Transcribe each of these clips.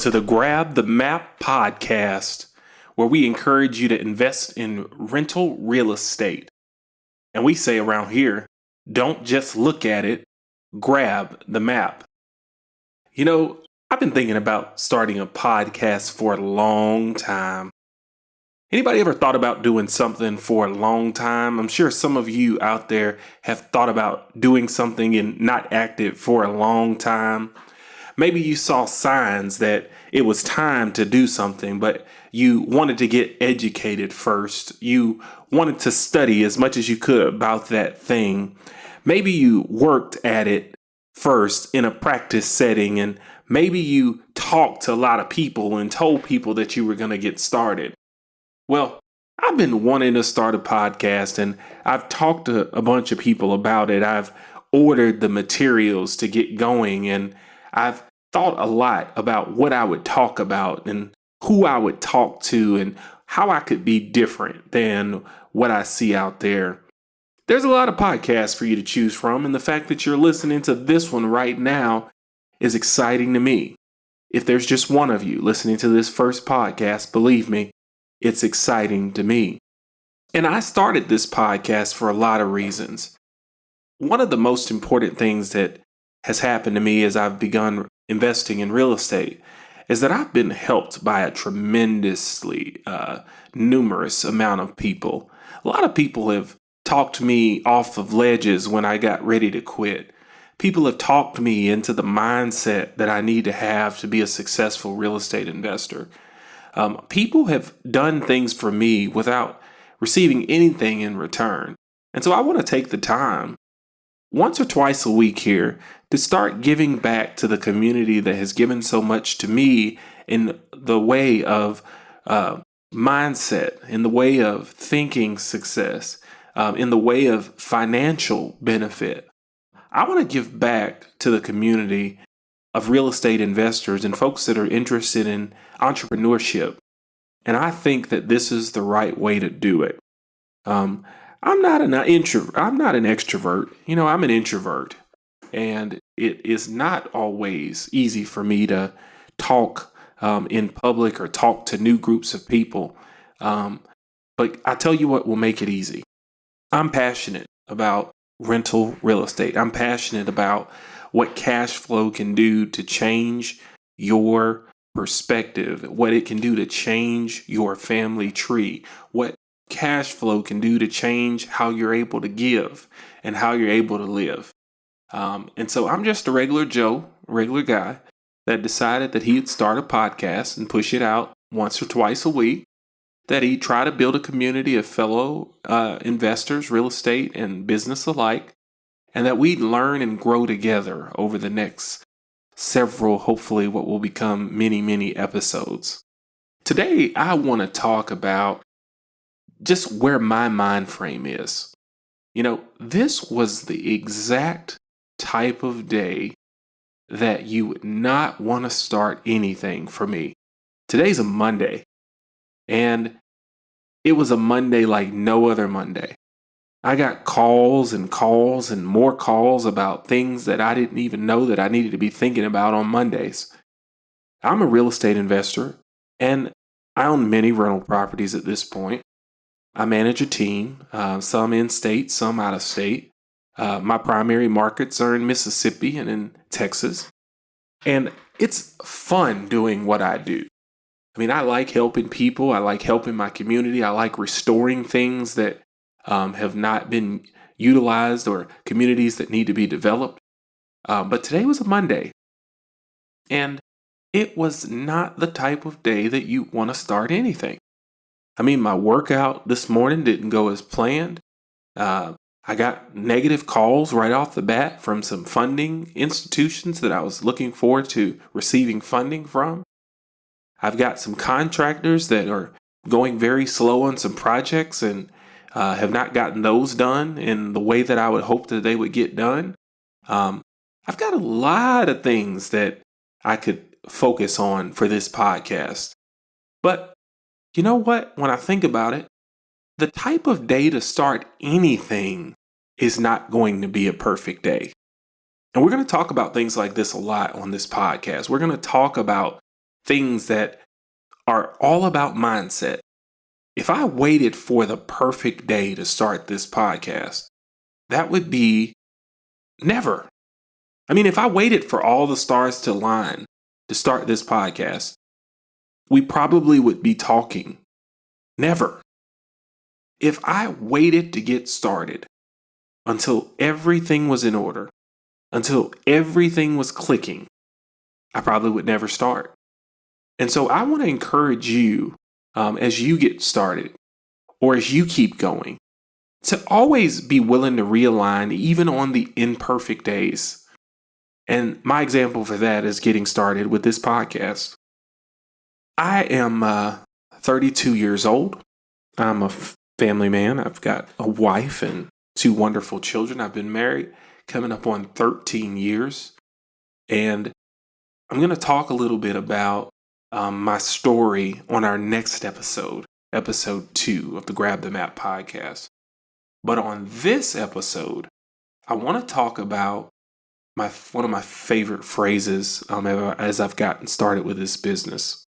to the Grab the Map podcast, where we encourage you to invest in rental real estate. And we say around here, don't just look at it, grab the map. You know, I've been thinking about starting a podcast for a long time. Anybody ever thought about doing something for a long time? I'm sure some of you out there have thought about doing something and not acted for a long time. Maybe you saw signs that it was time to do something, but you wanted to get educated first. You wanted to study as much as you could about that thing. Maybe you worked at it first in a practice setting, and maybe you talked to a lot of people and told people that you were going to get started. Well, I've been wanting to start a podcast, and I've talked to a bunch of people about it. I've ordered the materials to get going, and I've thought a lot about what I would talk about and who I would talk to and how I could be different than what I see out there. There's a lot of podcasts for you to choose from, and the fact that you're listening to this one right now is exciting to me. If there's just one of you listening to this first podcast, believe me, it's exciting to me. And I started this podcast for a lot of reasons. One of the most important things that has happened to me as I've begun investing in real estate is that I've been helped by a tremendously numerous amount of people. A lot of people have talked me off of ledges when I got ready to quit. People have talked me into the mindset that I need to have to be a successful real estate investor. People have done things for me without receiving anything in return. And so I want to take the time once or twice a week here to start giving back to the community that has given so much to me in the way of mindset, in the way of thinking success, in the way of financial benefit. I want to give back to the community of real estate investors and folks that are interested in entrepreneurship. And I think that this is the right way to do it. I'm not an extrovert. I'm an introvert. And it is not always easy for me to talk in public or talk to new groups of people. But I tell you what will make it easy. I'm passionate about rental real estate. I'm passionate about what cash flow can do to change your perspective, what it can do to change your family tree, what cash flow can do to change how you're able to give and how you're able to live. And so I'm just a regular Joe, regular guy that decided that he'd start a podcast and push it out once or twice a week, that he'd try to build a community of fellow investors, real estate and business alike, and that we'd learn and grow together over the next several, hopefully what will become many, many episodes. Today, I want to talk about just where my mind frame is. This was the exact type of day that you would not want to start anything for me. Today's a Monday, and it was a Monday like no other Monday. I got calls and more calls about things that I didn't even know that I needed to be thinking about on Mondays. I'm a real estate investor, and I own many rental properties at this point. I manage a team, some in state, some out of state. My primary markets are in Mississippi and in Texas. And it's fun doing what I do. I like helping people. I like helping my community. I like restoring things that have not been utilized or communities that need to be developed. But today was a Monday. And it was not the type of day that you want to start anything. My workout this morning didn't go as planned. I got negative calls right off the bat from some funding institutions that I was looking forward to receiving funding from. I've got some contractors that are going very slow on some projects and have not gotten those done in the way that I would hope that they would get done. I've got a lot of things that I could focus on for this podcast. But you know what? When I think about it, the type of day to start anything is not going to be a perfect day. And we're going to talk about things like this a lot on this podcast. We're going to talk about things that are all about mindset. If I waited for the perfect day to start this podcast, that would be never. I mean, if I waited for all the stars to align to start this podcast, we probably would be talking. Never. If I waited to get started until everything was in order, until everything was clicking, I probably would never start. And so I want to encourage you as you get started or as you keep going to always be willing to realign even on the imperfect days. And my example for that is getting started with this podcast. I am 32 years old. I'm a family man. I've got a wife and 2 wonderful children. I've been married coming up on 13 years. And I'm going to talk a little bit about my story on our next episode, episode 2 of the Grab the Map podcast. But on this episode, I want to talk about one of my favorite phrases as I've gotten started with this business.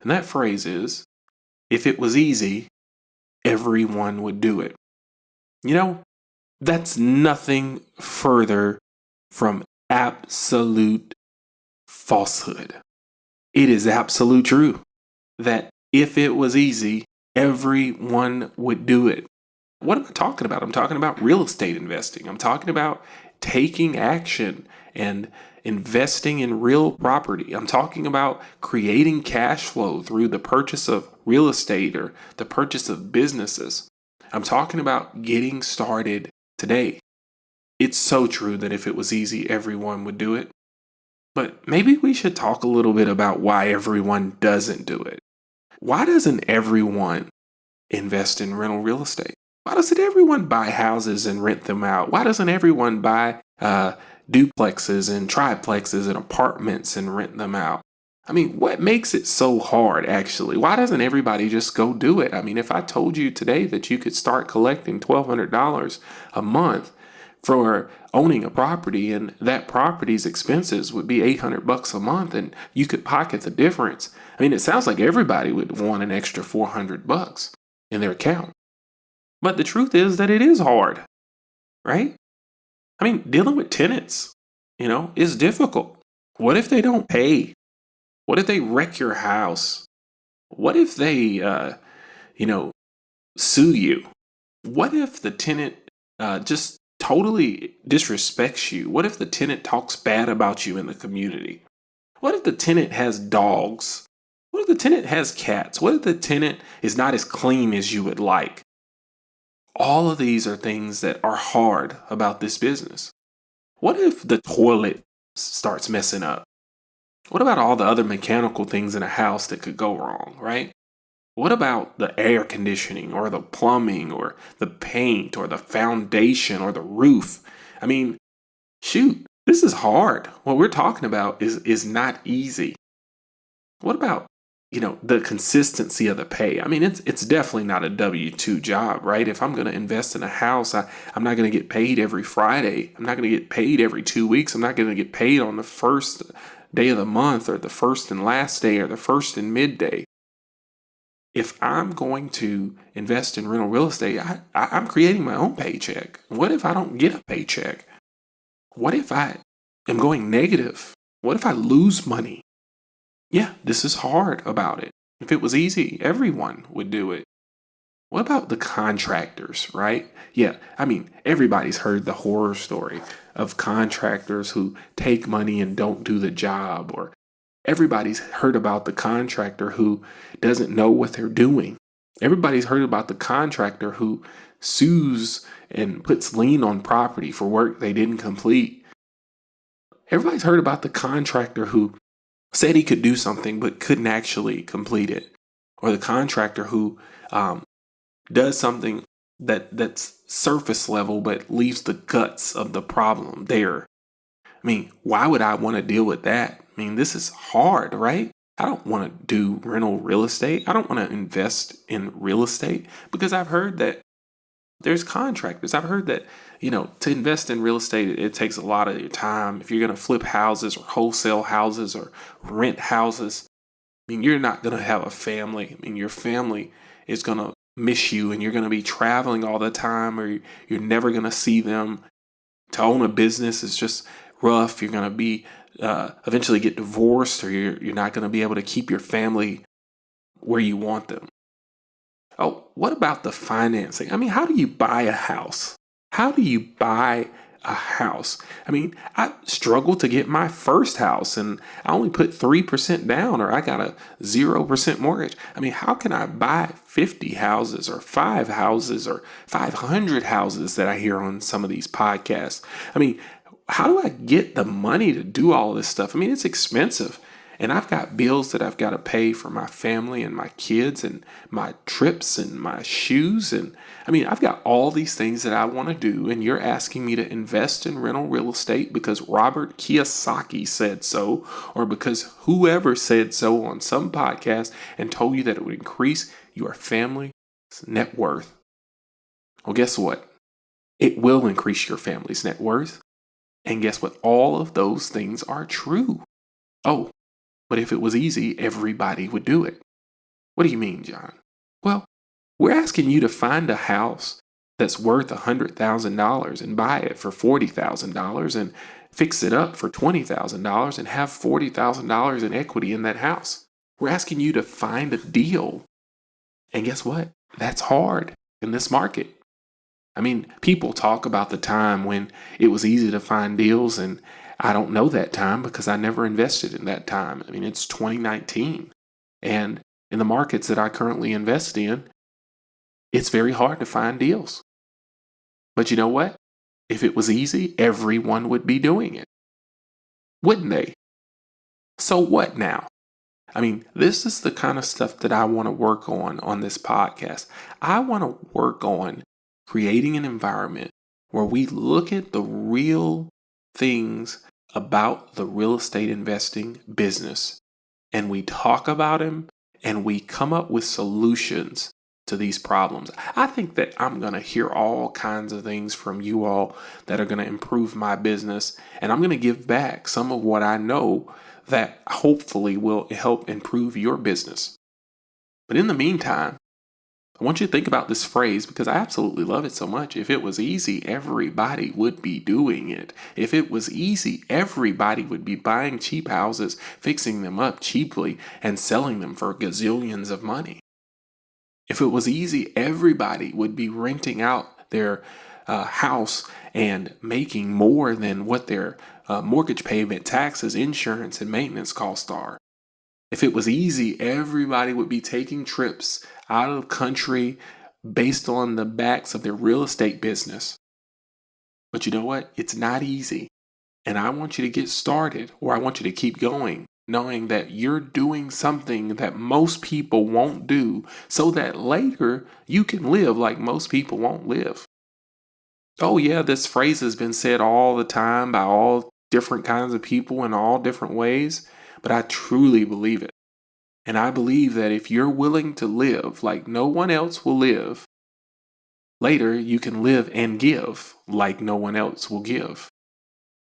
And that phrase is, if it was easy, everyone would do it. You know, that's nothing further from absolute falsehood. It is absolute true that if it was easy, everyone would do it. What am I talking about? I'm talking about real estate investing. I'm talking about taking action and investing in real property. I'm talking about creating cash flow through the purchase of real estate or the purchase of businesses. I'm talking about getting started today. It's so true that if it was easy, everyone would do it. But maybe we should talk a little bit about why everyone doesn't do it. Why doesn't everyone invest in rental real estate? Why doesn't everyone buy houses and rent them out? Why doesn't everyone buy duplexes and triplexes and apartments and rent them out? I mean, what makes it so hard, actually? Why doesn't everybody just go do it? I mean, if I told you today that you could start collecting $1,200 a month for owning a property and that property's expenses would be $800 a month and you could pocket the difference. I mean, it sounds like everybody would want an extra $400 in their account. But the truth is that it is hard, right? I mean, dealing with tenants, is difficult. What if they don't pay? What if they wreck your house? What if they, sue you? What if the tenant just totally disrespects you? What if the tenant talks bad about you in the community? What if the tenant has dogs? What if the tenant has cats? What if the tenant is not as clean as you would like? All of these are things that are hard about this business. What if the toilet starts messing up? What about all the other mechanical things in a house that could go wrong, right? What about the air conditioning or the plumbing or the paint or the foundation or the roof? I mean, shoot, this is hard. What we're talking about is not easy. What about the consistency of the pay? I mean, it's definitely not a W-2 job, right? If I'm going to invest in a house, I'm not going to get paid every Friday. I'm not going to get paid every 2 weeks. I'm not going to get paid on the first day of the month or the first and last day or the first and midday. If I'm going to invest in rental real estate, I'm creating my own paycheck. What if I don't get a paycheck? What if I am going negative? What if I lose money? Yeah, this is hard about it. If it was easy, everyone would do it. What about the contractors, right? Yeah, I mean, everybody's heard the horror story of contractors who take money and don't do the job, or everybody's heard about the contractor who doesn't know what they're doing. Everybody's heard about the contractor who sues and puts lien on property for work they didn't complete. Everybody's heard about the contractor who said he could do something but couldn't actually complete it, or the contractor who does something that's surface level but leaves the guts of the problem there. I mean, why would I want to deal with that? I mean, this is hard, right? I don't want to do rental real estate. I don't want to invest in real estate because I've heard that there's contractors. I've heard that, to invest in real estate, it takes a lot of your time. If you're going to flip houses or wholesale houses or rent houses, you're not going to have a family. Your family is going to miss you, and you're going to be traveling all the time, or you're never going to see them. To own a business is just rough. You're going to be eventually get divorced, or you're not going to be able to keep your family where you want them. Oh, what about the financing? How do you buy a house? How do you buy a house? I struggled to get my first house, and I only put 3% down, or I got a 0% mortgage. How can I buy 50 houses or 5 houses or 500 houses that I hear on some of these podcasts? How do I get the money to do all this stuff? It's expensive. And I've got bills that I've got to pay for my family and my kids and my trips and my shoes. And I've got all these things that I want to do. And you're asking me to invest in rental real estate because Robert Kiyosaki said so, or because whoever said so on some podcast and told you that it would increase your family's net worth. Well, guess what? It will increase your family's net worth. And guess what? All of those things are true. Oh, but if it was easy, everybody would do it. What do you mean, John? Well, we're asking you to find a house that's worth $100,000 and buy it for $40,000 and fix it up for $20,000 and have $40,000 in equity in that house. We're asking you to find a deal. And guess what? That's hard in this market. People talk about the time when it was easy to find deals, and I don't know that time because I never invested in that time. It's 2019. And in the markets that I currently invest in, it's very hard to find deals. But you know what? If it was easy, everyone would be doing it. Wouldn't they? So what now? This is the kind of stuff that I want to work on this podcast. I want to work on creating an environment where we look at the real things about the real estate investing business, and we talk about them, and we come up with solutions to these problems. I think that I'm going to hear all kinds of things from you all that are going to improve my business, and I'm going to give back some of what I know that hopefully will help improve your business. But in the meantime, I want you to think about this phrase because I absolutely love it so much. If it was easy, everybody would be doing it. If it was easy, everybody would be buying cheap houses, fixing them up cheaply, and selling them for gazillions of money. If it was easy, everybody would be renting out their house and making more than what their mortgage payment, taxes, insurance, and maintenance costs are. If it was easy, everybody would be taking trips out of the country based on the backs of their real estate business. But you know what? It's not easy. And I want you to get started, or I want you to keep going, knowing that you're doing something that most people won't do so that later you can live like most people won't live. Oh yeah, this phrase has been said all the time by all different kinds of people in all different ways, but I truly believe it. And I believe that if you're willing to live like no one else will live, later you can live and give like no one else will give.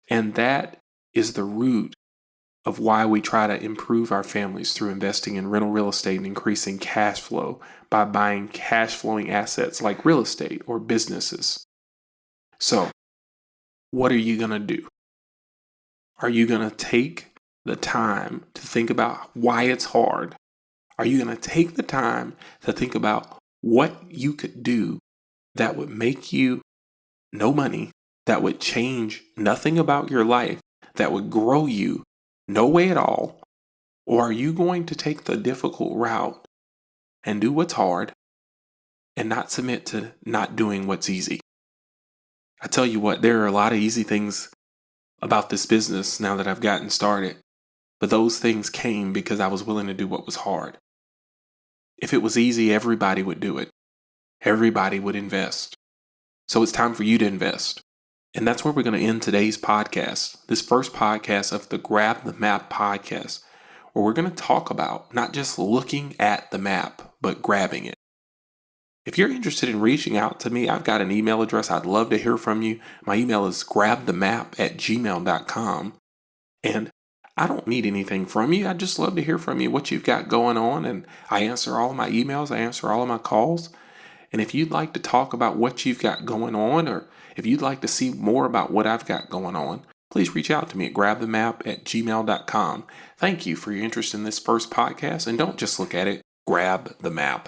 And that is the root of why we try to improve our families through investing in rental real estate and increasing cash flow by buying cash flowing assets like real estate or businesses. So, what are you going to do? Are you going to take the time to think about why it's hard? Are you going to take the time to think about what you could do that would make you no money, that would change nothing about your life, that would grow you no way at all? Or are you going to take the difficult route and do what's hard and not submit to not doing what's easy? I tell you what, there are a lot of easy things about this business now that I've gotten started, but those things came because I was willing to do what was hard. If it was easy, everybody would do it. Everybody would invest. So it's time for you to invest. And that's where we're going to end today's podcast, this first podcast of the Grab the Map podcast, where we're going to talk about not just looking at the map, but grabbing it. If you're interested in reaching out to me, I've got an email address. I'd love to hear from you. My email is grabthemap@gmail.com. And I don't need anything from you. I'd just love to hear from you what you've got going on. And I answer all of my emails, I answer all of my calls. And if you'd like to talk about what you've got going on, or if you'd like to see more about what I've got going on, please reach out to me at grabthemap@gmail.com. Thank you for your interest in this first podcast. And don't just look at it, grab the map.